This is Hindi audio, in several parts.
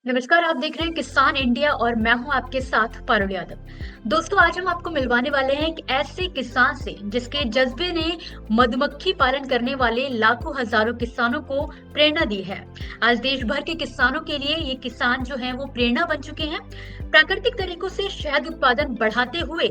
नमस्कार, आप देख रहे हैं किसान इंडिया और मैं हूं आपके साथ पारुल यादव। दोस्तों, आज हम आपको मिलवाने वाले हैं एक ऐसे किसान से जिसके जज्बे ने मधुमक्खी पालन करने वाले लाखों हजारों किसानों को प्रेरणा दी है। आज देश भर के किसानों के लिए ये किसान जो हैं वो प्रेरणा बन चुके हैं। प्राकृतिक तरीकों से शहद उत्पादन बढ़ाते हुए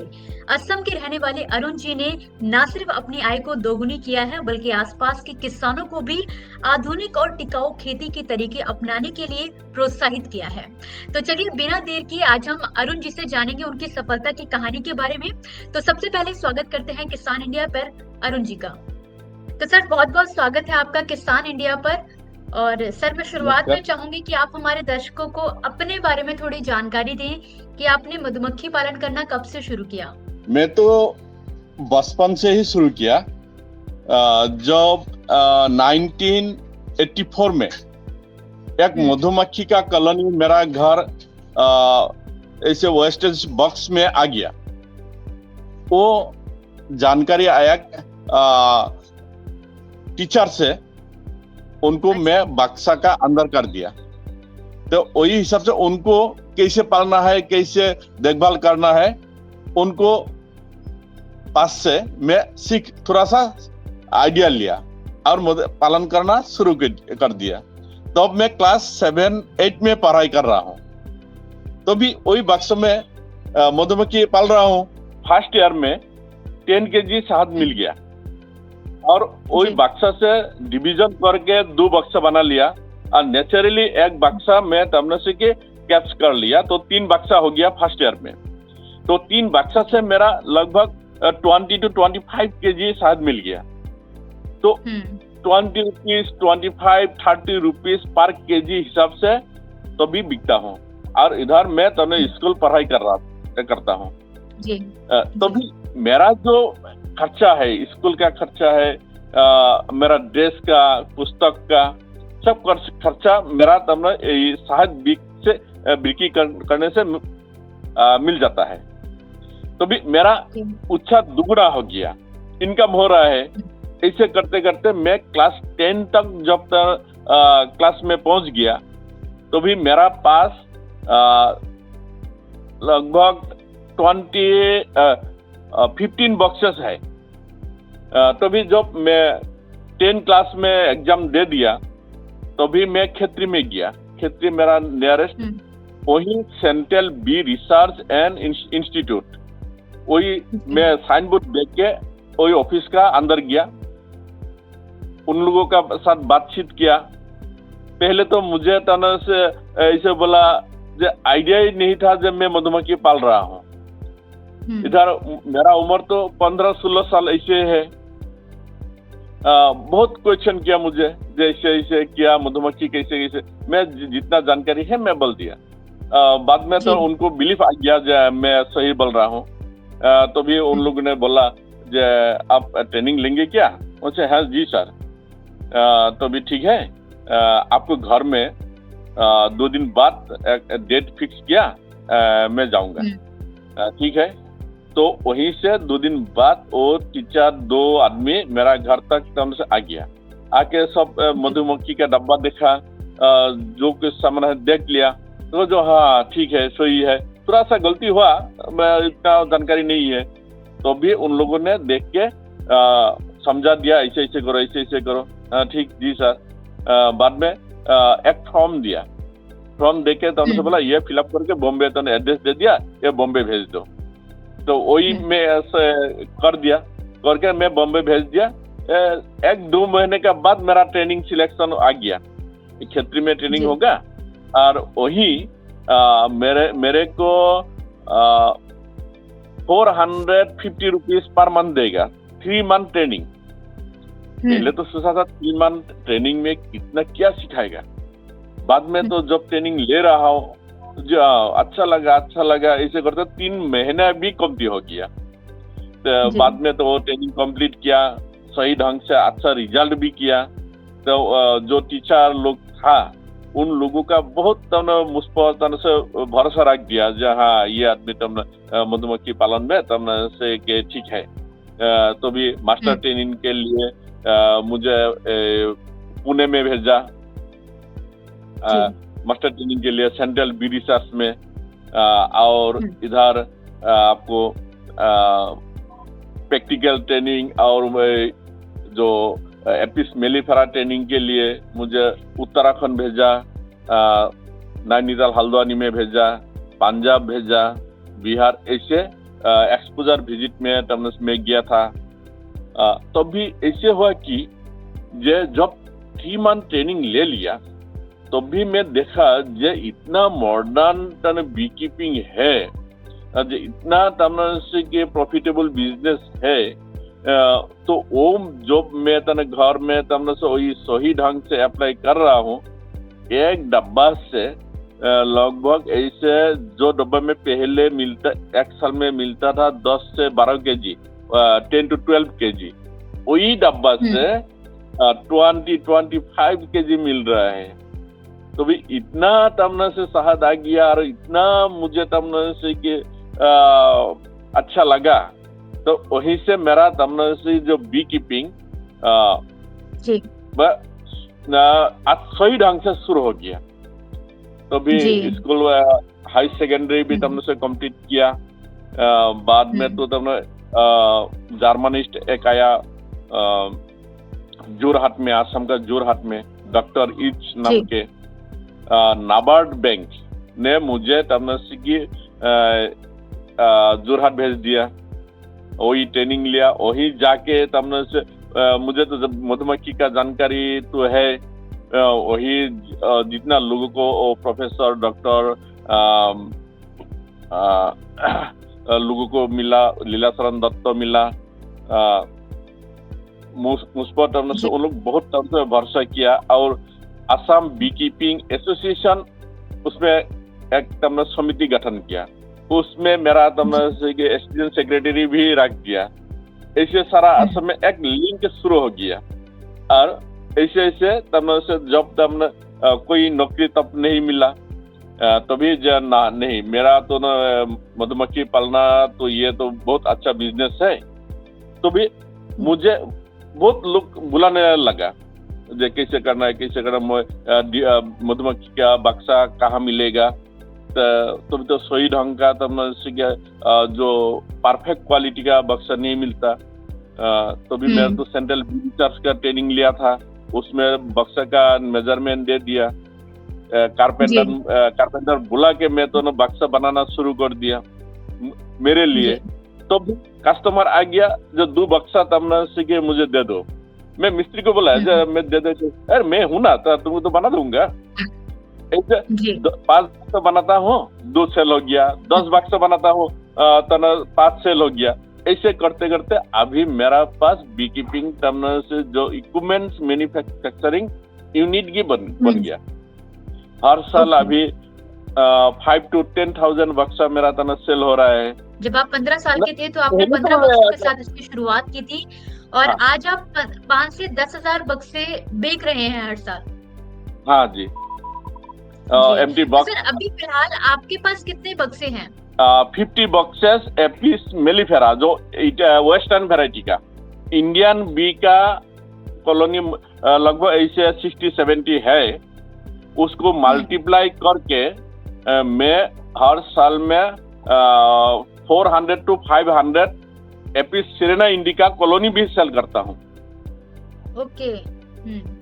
असम के रहने वाले अरुण जी ने न सिर्फ अपनी आय को दोगुनी किया है बल्कि आसपास के किसानों को भी आधुनिक और टिकाऊ खेती के तरीके अपनाने के लिए प्रोत्साहित किया है। तो चलिए बिना देर किए आज हम अरुण जी से जानेंगे उनकी सफलता की कहानी के बारे में। तो सबसे पहले स्वागत करते हैं किसान इंडिया पर अरुण जी का। तो सर, बहुत बहुत स्वागत है आपका किसान इंडिया पर। और सर, मैं शुरुआत नमस्कार। में चाहूंगी कि आप हमारे दर्शकों को अपने बारे में थोड़ी जानकारी दें कि आपने मधुमक्खी पालन करना कब से शुरू किया। मैं तो बचपन से ही शुरू किया। जब 1984 में एक हम्म। मधुमक्खी का कॉलोनी मेरा घर ऐसे वेस्टेज बॉक्स में आ गया। वो जानकारी आया टीचर से, उनको मैं अच्छा। बक्सा का अंदर कर दिया। तो वही हिसाब से उनको कैसे पालना है, कैसे देखभाल करना है, उनको पास से मैं सीख थोड़ा सा आइडिया लिया और पालन करना शुरू कर दिया। तब मैं क्लास 7-8 में पढ़ाई कर रहा हूँ। तो भी वही बक्स में मधुमक्खी पाल रहा हूँ। फर्स्ट ईयर में 10 केजी शहद मिल गया और वही जी। बक्सा से डिवीजन करके 2 बक्सा बना लिया और नेचुरली एक बक्सा में तमने से के कैप्स कर लिया, तो 3 बक्सा हो गया फर्स्ट ईयर में। तो 3 बक्सा से मेरा लगभग 20 to 25 केजी शहद मिल गया। तो 20 रुपीज, 25, 30 रुपीज पर केजी हिसाब से तो भी बिकता हूँ। और इधर मैं तब स्कूल पढ़ाई करता हूँ। जी। तो जी। भी मेरा जो खर्चा है, स्कूल का खर्चा है, मेरा ड्रेस का, पुस्तक का, सब खर्चा मेरा तब शहद बिक्री करने से मिल जाता है। तो भी मेरा जी। उत्साह दुगना हो गया, इनकम हो रहा है। ऐसे करते करते मैं क्लास 10 तक जब तक क्लास में पहुंच गया, तो भी मेरा पास लगभग 15 बॉक्सेस है। तो भी जब मैं 10 क्लास में एग्जाम दे दिया, तो भी मैं खेत्री में गया। खेत्री मेरा नियरेस्ट, वही central bee research and institute, वही मैं साइन बोर्ड देख के वही ऑफिस का अंदर गया। उन लोगों का साथ बातचीत किया। पहले तो मुझे तरह से ऐसे बोला, जो आइडिया ही नहीं था जब मैं मधुमक्खी पाल रहा हूँ। इधर मेरा उम्र तो 15-16 साल ऐसे है। बहुत क्वेश्चन किया मुझे, जैसे ऐसे किया, मधुमक्खी कैसे कैसे, मैं जितना जानकारी है मैं बोल दिया। बाद में तो उनको बिलीफ आ गया जो मैं सही बोल रहा हूँ। तो भी उन लोगों ने बोला जे आप ट्रेनिंग लेंगे क्या? मुझे हाँ जी सर। तो भी ठीक है, आपको घर में 2 दिन बाद एक डेट फिक्स किया, मैं जाऊंगा। ठीक है। तो वहीं से 2 दिन बाद वो टीचर 2 आदमी मेरा घर तक तम से आ गया। आके सब मधुमक्खी का डब्बा देखा, जो कुछ सामान है देख लिया। तो जो हाँ ठीक है, सही है। थोड़ा सा गलती हुआ, मैं इतना जानकारी नहीं है, तो भी उन लोगों ने देख के समझा दिया, ऐसे ऐसे करो, ऐसे ऐसे करो। ठीक जी सर। बाद में एक फॉर्म दिया। फॉर्म देके तो उनसे बोला ये फिलअप करके बॉम्बे, तो एड्रेस दे दिया, ये बॉम्बे भेज दो। तो वही मैं ऐसे कर दिया, करके मैं बॉम्बे भेज दिया। 1-2 महीने के बाद मेरा ट्रेनिंग सिलेक्शन आ गया। क्षेत्र में ट्रेनिंग होगा और वही मेरे को 450 रुपीज पर मंथ देगा। 3 मंथ ट्रेनिंग। पहले तो सोचा था 3 मंथ ट्रेनिंग में कितना क्या सिखाएगा। बाद में तो जब ट्रेनिंग ले रहा हूँ, जो अच्छा लगा ऐसे करते 3 महीने भी कम्प्लीट हो गया। तो बाद में तो वो ट्रेनिंग कंप्लीट किया, सही ढंग से अच्छा रिजल्ट भी किया। तो जो टीचर लोग था, उन लोगों का बहुत मुझ पर से भरोसा रख दिया, जहाँ ये आदमी मधुमक्खी पालन में से के ठीक है। तो भी मास्टर ट्रेनिंग के लिए मुझे पुणे में भेजा। मास्टर ट्रेनिंग के लिए सेंट्रल बी रिसर्च में, और इधर आपको प्रैक्टिकल ट्रेनिंग और जो एपिस मेलिफेरा ट्रेनिंग के लिए मुझे उत्तराखंड भेजा, नैनीताल हल्द्वानी में भेजा, पंजाब भेजा, बिहार, ऐसे एक्सपोजर विजिट में गया था। तब भी ऐसे हुआ कि जब 3 मंथ ट्रेनिंग ले लिया तो भी मैं देखा जे इतना मॉडर्न बी कीपिंग है, जे इतना के प्रॉफिटेबल बिजनेस है, तो वो जब मैं घर में वही सही ढंग से अप्लाई कर रहा हूँ, एक डब्बा से लगभग ऐसे जो डब्बा में पहले मिलता, एक साल में मिलता था 10 से 12 केजी, 10 to 12 केजी, वही डब्बा से 20-25 केजी मिल रहा है। तो भी इतना से शहद आ गया और इतना मुझे से कि अच्छा लगा, तो वहीं से मेरा से जो बी कीपिंग सही ढंग से शुरू हो गया। तो भी स्कूल हाई सेकेंडरी भी से कंप्लीट किया। बाद में तो जर्मनिस्ट एक आया जोरहाट में, आसाम का जोरहाट में, डॉक्टर इच नाम के, नाबार्ड बैंक ने मुझे जोरहाट भेज दिया। वही ट्रेनिंग लिया, वही जाके से मुझे तो जब मधुमक्खी का जानकारी तो है, वही जितना लोगों को प्रोफेसर, डॉक्टर लोगों को मिला, लीलाशरण दत्त मिला, मुझ पर उन लोग बहुत से भरोसा किया। और असम बी कीपिंग एसोसिएशन, उसमें एक समिति गठन किया, उसमें मेरा एसोसिएशन सेक्रेटरी भी रख दिया। ऐसे सारा असम में एक लिंक शुरू हो गया। और ऐसे ऐसे से जब कोई नौकरी तब नहीं मिला, तभी नहीं, मेरा तो मधुमक्खी पालना तो ये तो बहुत अच्छा बिजनेस है। तो भी मुझे बहुत लोग बुलाने लगा, जो कैसे करना है, कैसे करना, मधुमक्खी का बक्सा कहाँ मिलेगा, तो सही ढंग का जो परफेक्ट क्वालिटी का बक्सा नहीं मिलता। तो भी मैं तो सेंट्रल बी रिसर्च का ट्रेनिंग लिया था, उसमें बक्सा का मेजरमेंट दे दिया। कारपेंटर बुला के मैं तो बक्सा बनाना शुरू कर दिया मेरे लिए। तो कस्टमर आ गया, जो 2 बक्सा के मुझे दे दो। मैं मिस्त्री को बोला, मैं दे दे, अरे मैं हूं ना, तो तुमको तो बना दूंगा। ऐसे 5 बक्सा बनाता हूँ, 2 सेल हो गया, 10 बक्सा बनाता हूँ तो 5 सेल हो गया। ऐसे करते करते अभी मेरा पास बी कीपिंग से जो इक्विपमेंट्स मैन्युफैक्चरिंग यूनिट की बन गया। हर साल अभी 5 to 10,000 बक्सा मेरा सेल हो रहा है। जब आप 15 साल के थे तो आपने 15 बक्सों के साथ इसकी शुरुआत की थी, और आज आप 5 से 10,000 बक्से बेच रहे हैं हर साल। हाँ जी। Empty box. सर, अभी फिलहाल आपके पास कितने बक्से हैं? 50 बॉक्सेस एपिस मेलिफेरा, जो वेस्टर्न वेराइटी का, इंडियन बी का कॉलोनी लगभग ऐसे 60-70 है। उसको मल्टीप्लाई करके मैं हर साल में 400 to 500 Apis Serena indica colony भी सेल करता हूँ। ओके।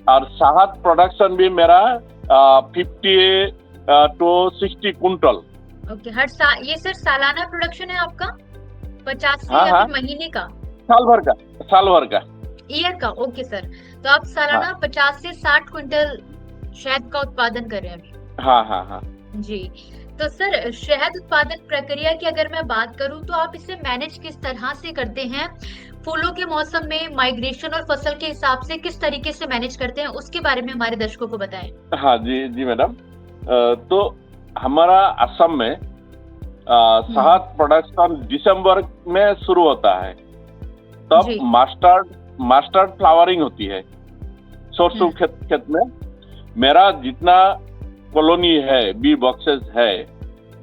और शहद प्रोडक्शन भी मेरा 50 to 60 कुंटल। ओके, हर साल। ये सर सालाना प्रोडक्शन है आपका 50 से या फिर महीने का? साल भर का ईयर का। ओके सर, तो आप सालाना 50 से 60 क्विंटल शहद का उत्पादन कर रहे हैं अभी? हाँ जी। तो सर, शहद उत्पादन प्रक्रिया की अगर मैं बात करूं तो आप इसे मैनेज किस तरह से करते हैं? फूलों के मौसम में माइग्रेशन और फसल के हिसाब से किस तरीके से मैनेज करते हैं, उसके बारे में हमारे दर्शकों को बताएं। हाँ जी मैडम। तो हमारा असम में शहद प्रोडक्शन दिसंबर में शुरू होता है। तब मास्टर्ड फ्लावरिंग होती है सरसों खेत में। मेरा जितना कॉलोनी है, बी बॉक्सेस है,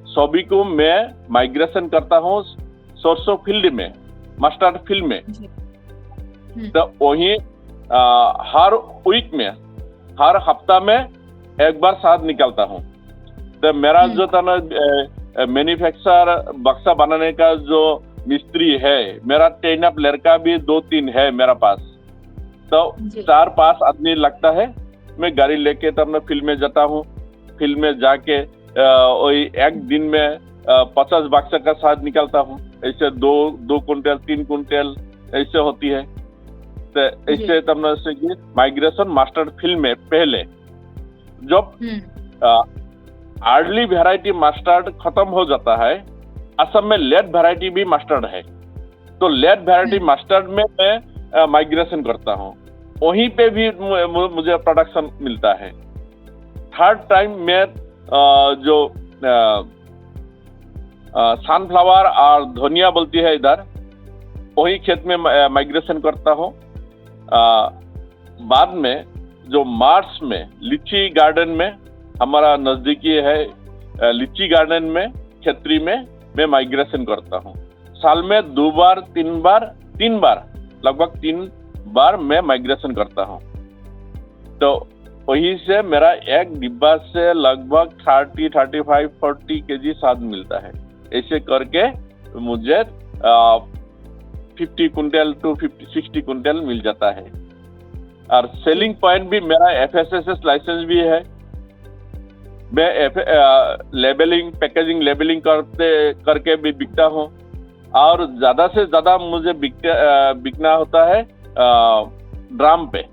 सभी को मैं माइग्रेशन करता हूँ सरसों फील्ड में, मस्टर्ड फील्ड में। तो वही हर वीक में, हर हफ्ता में एक बार शहद निकालता हूँ। तो मेरा जो था ना मैन्युफैक्चर बक्सा बनाने का जो मिस्त्री है, मेरा ट्रेन अप लड़का भी 2-3 है मेरा पास। तो 4-5 आदमी लगता है। मैं गाड़ी लेके तब मैं फील्ड में जाता हूँ। फील्ड में जाके वही एक दिन में 50 बक्सा का साथ निकालता हूँ। ऐसे 2 कुंटल 3 कुंटल ऐसे होती है। तो ऐसे तब से माइग्रेशन मास्टर फील्ड में पहले जब अर्ली वेराइटी मास्टर्ड खत्म हो जाता है, असम में लेट वेराइटी भी मास्टर्ड है। तो लेट वेराइटी मास्टर्ड में मैं माइग्रेशन करता हूँ, वहीं पे भी मुझे प्रोडक्शन मिलता है। थर्ड टाइम मैं जो सनफ्लावर और धनिया बोलती है इधर, वही खेत में माइग्रेशन करता हूँ। बाद में जो मार्च में लीची गार्डन में, हमारा नजदीकी है लीची गार्डन में, क्षेत्री में मैं माइग्रेशन करता हूँ। साल में 2 बार 3 बार लगभग 3 बार मैं माइग्रेशन करता हूँ। तो वहीं से मेरा एक डिब्बा से लगभग 30, 35, 40 केजी साग मिलता है। ऐसे करके मुझे 50 कुंटल टू 60 कुंटल मिल जाता है। और सेलिंग पॉइंट भी मेरा FSSS लाइसेंस भी है। मैं लेबलिंग, पैकेजिंग लेबलिंग करके भी बिकता हूँ। और ज्यादा से ज्यादा मुझे बिकना होता है ड्राम पे।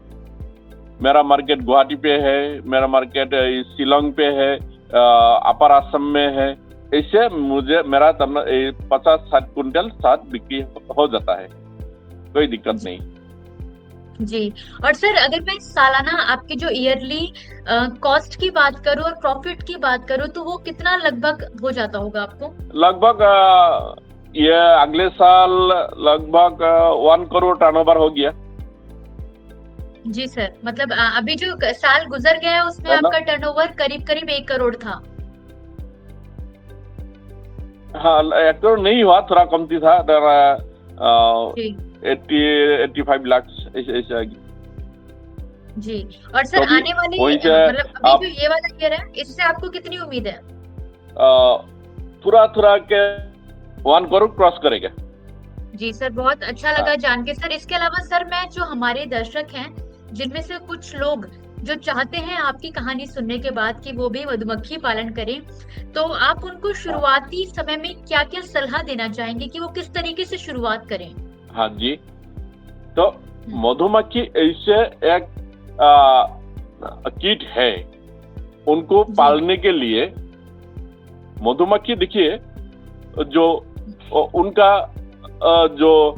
मेरा मार्केट गुवाहाटी पे है, मेरा मार्केट शिलोंग पे है, अपर असम में है। इससे मुझे मेरा 50-60 कुंटल साथ बिक्री हो जाता है, कोई दिक्कत नहीं। जी। और सर, अगर मैं सालाना आपके जो ईयरली कॉस्ट की बात करूं और प्रॉफिट की बात करूं, तो वो कितना लगभग हो जाता होगा आपको? लगभग ये अगले साल लगभग 1 करोड़ टर्नओवर हो गया। जी सर, मतलब अभी जो साल गुजर गया है उसमें आपका टर्नओवर करीब 1 करोड़ था। हाँ, 1 करोड़ नहीं हुआ, थोड़ा कमती था। 80-85 लाख ऐसे आ गई। जी। और सर, आने वाले मतलब अभी जो ये वाला ईयर है, इससे आपको कितनी उम्मीद है? पूरा के 1 करोड़ क्रॉस करेगा। जी सर, बहुत अच्छा लगा जान के सर। इसके अलावा सर, मैं जो हमारे दर्शक हैं, जिनमें से कुछ लोग जो चाहते हैं आपकी कहानी सुनने के बाद कि वो भी मधुमक्खी पालन करें, तो आप उनको शुरुआती समय में क्या क्या सलाह देना चाहेंगे कि वो किस तरीके से शुरुआत करें? हाँ जी, तो मधुमक्खी ऐसे एक कीट है, उनको पालने के लिए मधुमक्खी, देखिए जो उनका जो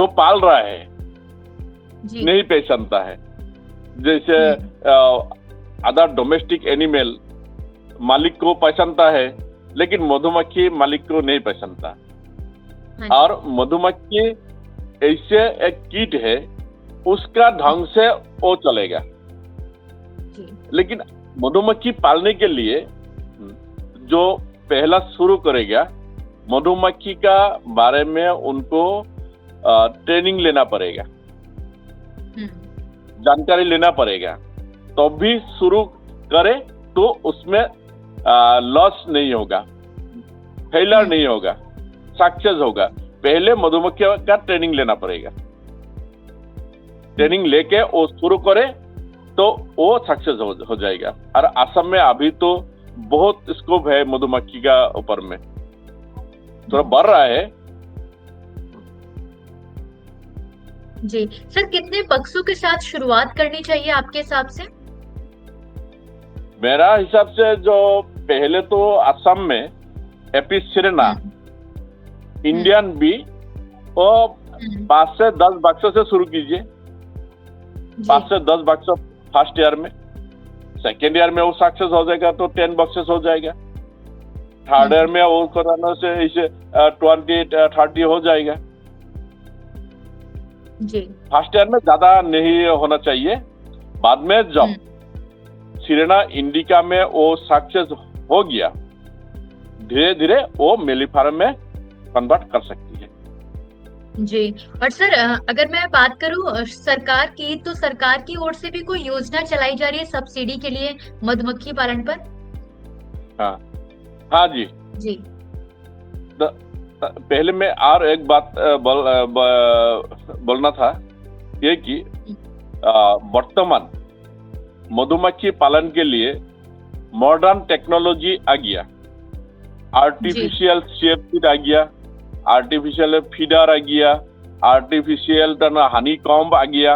पाल रहा है नहीं पहचानता है। जैसे अदर डोमेस्टिक एनिमल मालिक को पहचानता है, लेकिन मधुमक्खी मालिक को नहीं पहचानता। और मधुमक्खी ऐसे एक कीट है, उसका ढंग से वो चलेगा। लेकिन मधुमक्खी पालने के लिए जो पहला शुरू करेगा, मधुमक्खी का बारे में उनको ट्रेनिंग लेना पड़ेगा, जानकारी लेना पड़ेगा, तो भी शुरू करे तो उसमें लॉस नहीं होगा, फेलियर नहीं होगा, सक्सेस होगा। पहले मधुमक्खी का ट्रेनिंग लेना पड़ेगा। ट्रेनिंग लेके वो शुरू करे तो वो सक्सेस हो जाएगा। और असम में अभी तो बहुत स्कोप है मधुमक्खी का ऊपर में, थोड़ा बढ़ रहा है। जी सर, कितने बक्सों के साथ शुरुआत करनी चाहिए आपके हिसाब से? मेरा हिसाब से जो पहले तो असम में एपिस सिरेना, इंडियन बी, वो 5 से 10 बक्सों से शुरू कीजिए। 5 से 10 बक्सों फर्स्ट ईयर में। सेकेंड ईयर में वो सक्सेस हो जाएगा तो 10 बक्सेस हो जाएगा। थर्ड ईयर में वो कराने से इसे 20-30 हो जाएगा। जी। फर्स्ट ईयर में ज्यादा नहीं होना चाहिए। बाद में जब सिरेना इंडिका में वो सक्सेस हो गया, धीरे धीरे वो मेलिफार्म में कन्वर्ट कर सकती है। जी। और सर अगर मैं बात करूँ सरकार की, तो सरकार की ओर से भी कोई योजना चलाई जा रही है सब्सिडी के लिए मधुमक्खी पालन पर? हाँ, हाँ जी। जी। पहले मैं और एक बात बोलना था, ये कि हुँ, वर्तमान मधुमक्खी पालन के लिए मॉडर्न टेक्नोलॉजी आ गया, जी। आर्टिफिशियल शेप फीड आ गया, आर्टिफिशियल फीडर आ गया, आर्टिफिशियल हनी कॉम्ब आ गया,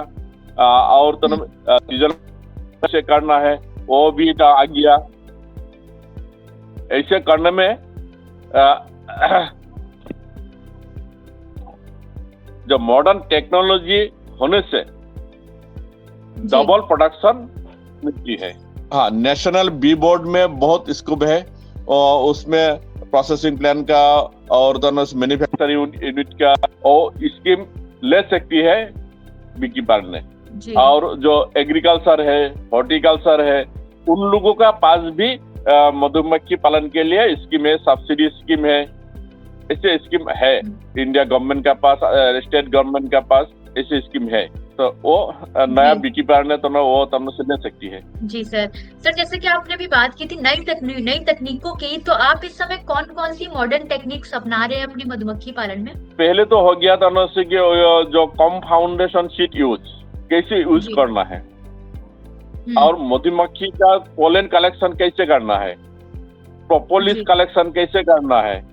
और हुँ, सीजन से करना है वो भी आ गया। ऐसे करने में जो मॉडर्न टेक्नोलॉजी होने से जी। डबल प्रोडक्शन मिलती है। हाँ, नेशनल बी बोर्ड में बहुत स्कोप है और उसमें प्रोसेसिंग प्लान का और मैन्युफैक्चरिंग यूनिट का और स्कीम ले सकती है बीकीपर ने। जी। और जो एग्रीकल्चर है, हॉर्टिकल्चर है, उन लोगों का पास भी मधुमक्खी पालन के लिए स्कीम है, सब्सिडी स्कीम है, ऐसे स्कीम है। हुँ, इंडिया गवर्नमेंट का पास, स्टेट गवर्नमेंट का पास ऐसे स्कीम है। तो वो नया जी। बीकीपर ने तो ना वो तब से ले सकती है। जी सर। सर जैसे कि आपने अभी बात की थी नई तकनीकों की, तो आप इस समय कौन-कौन सी मॉडर्न टेक्निक्स अपना रहे हैं अपनी मधुमक्खी पालन में? पहले तो हो गया था ना से कि जो कम फाउंडेशन शीट कैसे यूज जी। करना है, हुँ, और मधुमक्खी का पोलन कलेक्शन कैसे करना है, प्रोपोलिस जी। कलेक्शन कैसे करना है,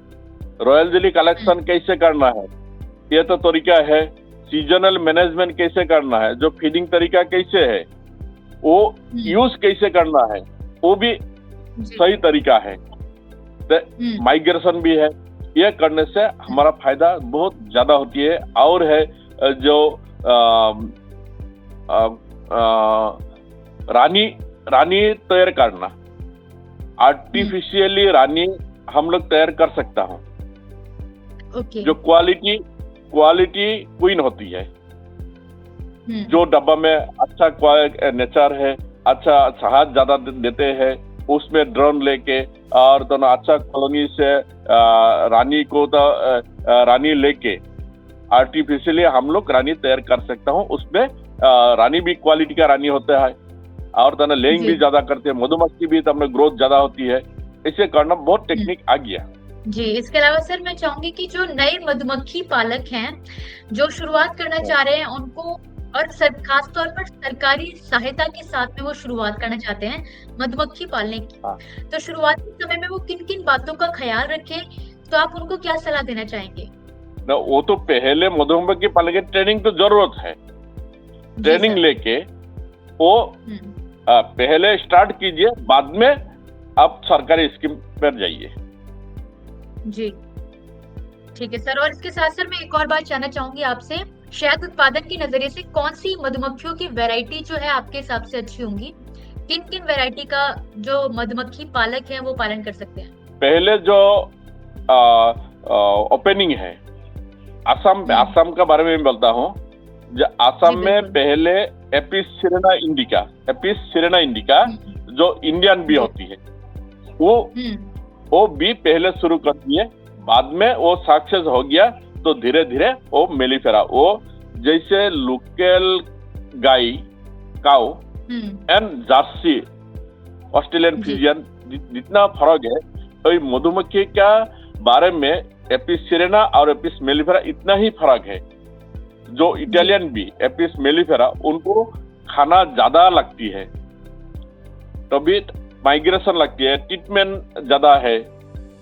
रॉयल जेली हुँ, कलेक्शन कैसे करना है, ये तो तरीका है। सीजनल मैनेजमेंट कैसे करना है, जो फीडिंग तरीका कैसे है, वो हुँ, यूज कैसे करना है, वो भी जी। सही तरीका है। हुँ, माइग्रेशन भी है। ये करने से हुँ, हमारा फायदा बहुत ज्यादा होती है। और है जो अ, अ, रानी रानी तैयार करना, हुँ, आर्टिफिशियली रानी हम लोग तैयार कर सकता हूँ, ओके। जो क्वालिटी क्वालिटी क्वीन होती है, हुँ, जो डब्बा में अच्छा नेचर है, अच्छा शहद ज्यादा देते हैं, उसमें ड्रोन लेके और तो ना अच्छा कॉलोनी से रानी को तो रानी लेके आर्टिफिशियली हम लोग रानी तैयार कर सकता हूँ। उसमें रानी भी क्वालिटी का रानी होता है और तो ना लेइंग जी। भी ज्यादा करते हैं, मधुमक्खी भी तो ग्रोथ ज्यादा होती है। इसे करना बहुत हुँ, टेक्निक आ गया। जी, इसके अलावा सर मैं चाहूँगी कि जो नए मधुमक्खी पालक हैं, जो शुरुआत करना चाह रहे हैं उनको, और खास तौर पर सरकारी सहायता के साथ में वो शुरुआत करना चाहते हैं मधुमक्खी पालने की। हाँ, तो शुरुआती समय में वो किन-किन बातों का ख़्याल रखें, तो आप उनको क्या सलाह देना चाहेंगे? ना वो तो पहले मधुमक्खी पालने की ट्रेनिंग तो जरूरत है। जी ट्रेनिंग सर। लेके वो हुँ, पहले स्टार्ट कीजिए, बाद में आप सरकारी स्कीम पर जाइए। जी। ठीक है सर, और इसके साथ-साथ मैं एक और बात जानना चाहूँगी आपसे, शहद उत्पादन के नज़रिए से कौन-सी मधुमक्खियों की वैरायटी जो है आपके हिसाब से अच्छी होंगी? किन-किन वैरायटी का जो मधुमक्खी पालक हैं वो पालन कर सकते हैं? पहले जो ओपनिंग है, हुँ, आसाम का बारे में मैं बोलता हूँ। जी आसाम में बिल्कुल। पहले एपिस सिरेना इंडिका हुँ, जो इंडियन बी जी। होती है, वो हुँ, वो बी पहले शुरू कर दिए। बाद में वो सक्सेस हो गया तो धीरे धीरे वो मेलिफेरा, वो जैसे लोकल गाय, काऊ हुँ, एंड जर्सी, ऑस्ट्रेलियन जी। फ्रीजियन, जितना फर्क है, तो ये मधुमक्खी का बारे में एपिस सिरेना और एपिस मेलिफेरा इतना ही फर्क है। जो जी। इटालियन बी एपिस मेलिफेरा, उनको खाना ज्यादा लगती है, तभी माइग्रेशन लगती है, ट्रीटमेंट ज्यादा है।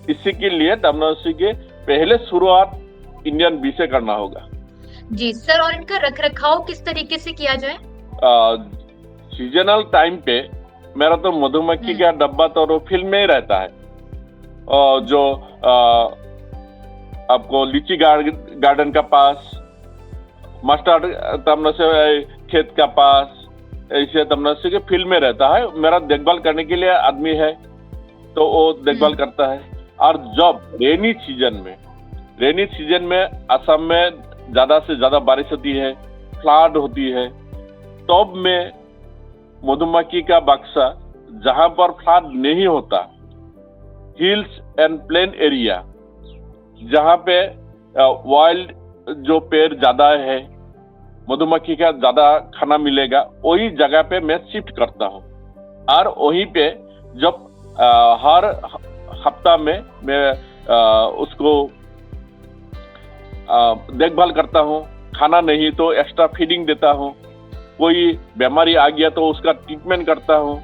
इसी के लिए टर्मिनोलॉजी के पहले शुरुआत इंडियन बी से करना होगा। जी, सर और इनका रख-रखाव किस तरीके से किया जाए? सीजनल टाइम पे मेरा तो मधुमक्खी हुँ, का डब्बा तो रोफिल में ही रहता है। और जो आपको लीची गार्डन का पास, मस्टर्ड तमना से खेत का पास, ऐसे तमना से के फील्ड में रहता है। मेरा देखभाल करने के लिए आदमी है, तो वो देखभाल हुँ, करता है। और जब रेनी सीजन में असम में ज्यादा से ज्यादा बारिश होती है, फ्लड होती है, तब में मधुमक्खी का बक्सा, जहां पर फ्लड नहीं होता, हिल्स एंड प्लेन एरिया, जहां पे वाइल्ड जो पेड़ ज्यादा है, मधुमक्खी का ज्यादा खाना मिलेगा, वही जगह पे मैं शिफ्ट करता हूँ। और वहीं पे जब हर हफ्ता में मैं उसको देखभाल करता हूँ, खाना नहीं तो एक्स्ट्रा फीडिंग देता हूँ, कोई बीमारी आ गया तो उसका ट्रीटमेंट करता हूँ,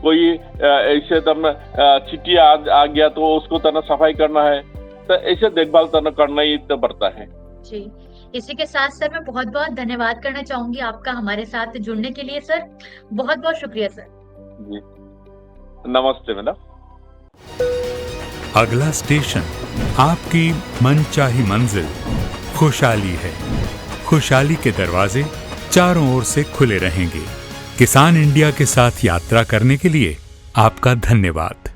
कोई ऐसे चींटी आ गया तो उसको तना सफाई करना है, तो ऐसे देखभाल तना करना ही तो पड़ता है जी। इसी के साथ सर मैं बहुत बहुत धन्यवाद करना चाहूंगी आपका हमारे साथ जुड़ने के लिए सर। बहुत बहुत शुक्रिया सर। जी, नमस्ते मैडम। अगला स्टेशन आपकी मनचाही मंजिल खुशहाली है। खुशहाली के दरवाजे चारों ओर से खुले रहेंगे। किसान इंडिया के साथ यात्रा करने के लिए आपका धन्यवाद।